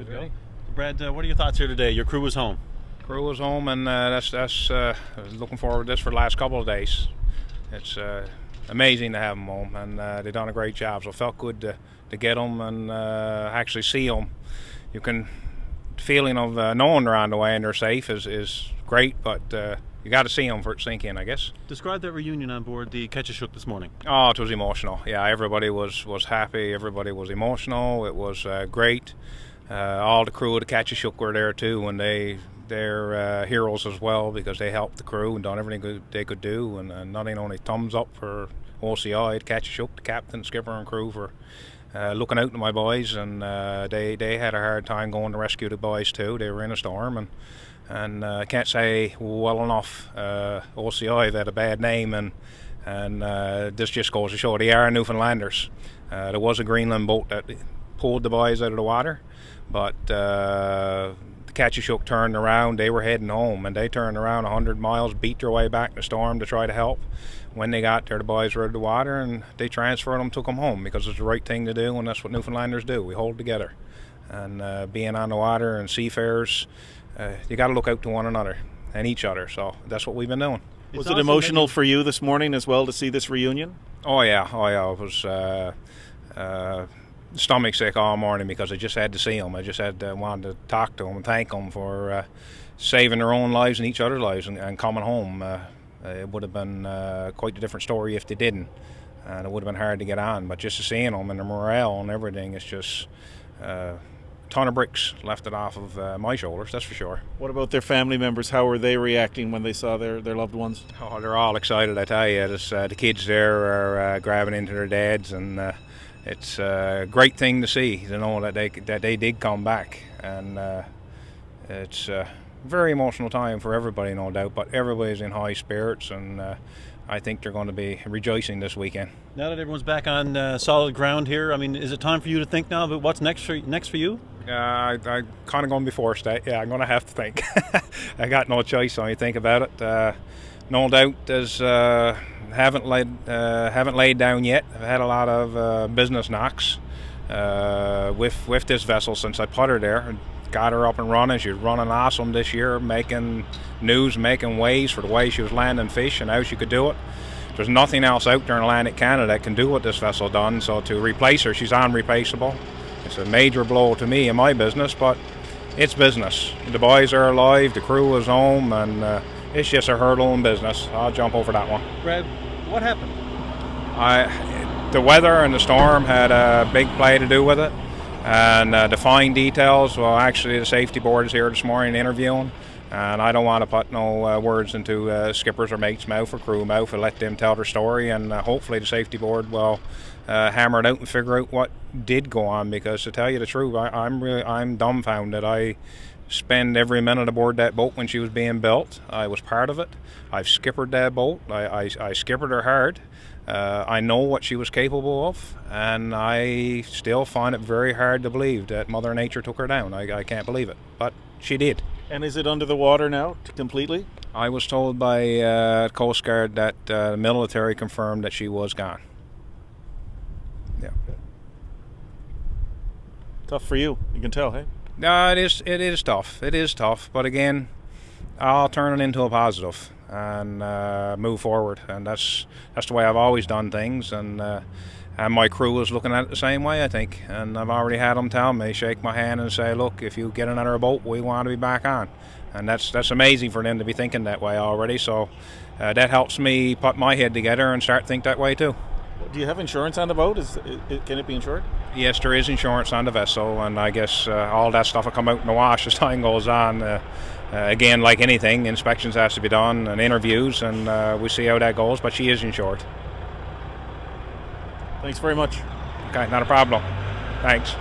go. Brad, what are your thoughts here today? Your crew was home. Crew was home, and that's looking forward to this for the last couple of days. It's amazing to have them home, and they've done a great job. So it felt good to get them and actually see them. The feeling of knowing they're on the way and they're safe is great, but you got to see them for it to sink in, I guess. Describe that reunion on board the Ketchish this morning. Oh, it was emotional. Yeah, everybody was happy. Everybody was emotional. It was great. All the crew of the Ketchish were there too, and they're heroes as well, because they helped the crew and done everything they could do. And not only thumbs up for OCI, the Ketchish, the captain, skipper, and crew for looking out to my boys, and they had a hard time going to rescue the boys too. They were in a storm, and I can't say well enough. OCI have had a bad name, and this just goes to show they are Newfoundlanders. There was a Greenland boat that pulled the boys out of the water, but the Ketchish turned around. They were heading home, and they turned around 100 miles, beat their way back in the storm to try to help. When they got there, the boys were out of the water, and they transferred them, took them home, because it's the right thing to do, and that's what Newfoundlanders do. We hold together. And being on the water and seafarers, you got to look out to one another and each other. So that's what we've been doing. Was it emotional for you this morning as well to see this reunion? Oh yeah. It was stomach sick all morning, because I just had to see them. I just wanted to talk to them and thank them for saving their own lives and each other's lives and coming home. It would have been quite a different story if they didn't, and it would have been hard to get on. But just to seeing them and the morale and everything, it's just a ton of bricks lifted off of my shoulders, that's for sure. What about their family members? How were they reacting when they saw their loved ones? Oh, they're all excited, I tell you. The kids there are grabbing into their dads, and it's a great thing to see, to know that they did come back. And it's a very emotional time for everybody, no doubt, but everybody's in high spirits, and I think they're going to be rejoicing this weekend. Now that everyone's back on solid ground here, I mean, is it time for you to think now about what's next for you? I'm kind of going to be forced to. Yeah, I'm going to have to think. I got no choice when you think about it. No doubt, there's haven't laid down yet. I've had a lot of business knocks with this vessel since I put her there. Got her up and running. She was running awesome this year, making news, making waves for the way she was landing fish and how she could do it. There's nothing else out there in Atlantic Canada that can do what this vessel done, so to replace her, she's unreplaceable. It's a major blow to me in my business, but it's business. The boys are alive, the crew is home, and it's just a hurdle in business. I'll jump over that one. Brad, what happened? The weather and the storm had a big play to do with it. And the fine details, well, actually the safety board is here this morning interviewing, and I don't want to put no words into skippers or mates' mouth or crew mouth, and let them tell their story, and hopefully the safety board will hammer it out and figure out what did go on, because to tell you the truth, I'm dumbfounded. I spend every minute aboard that boat when she was being built. I was part of it. I've skippered that boat. I skippered her hard. I know what she was capable of, and I still find it very hard to believe that Mother Nature took her down. I can't believe it, but she did. And is it under the water now, completely? I was told by Coast Guard that the military confirmed that she was gone. Yeah. Tough for you, you can tell, hey? No, it is tough. It is tough, but again, I'll turn it into a positive and move forward, and that's the way I've always done things, and my crew is looking at it the same way, I think, and I've already had them tell me, shake my hand and say, look, if you get another boat, we want to be back on, and that's amazing for them to be thinking that way already. So that helps me put my head together and start to think that way too. Do you have insurance on the boat? Can it be insured? Yes, there is insurance on the vessel, and I guess all that stuff will come out in the wash as time goes on. Again, like anything, inspections has to be done and interviews, and we see how that goes, but she is insured. Thanks very much. Okay, not a problem. Thanks.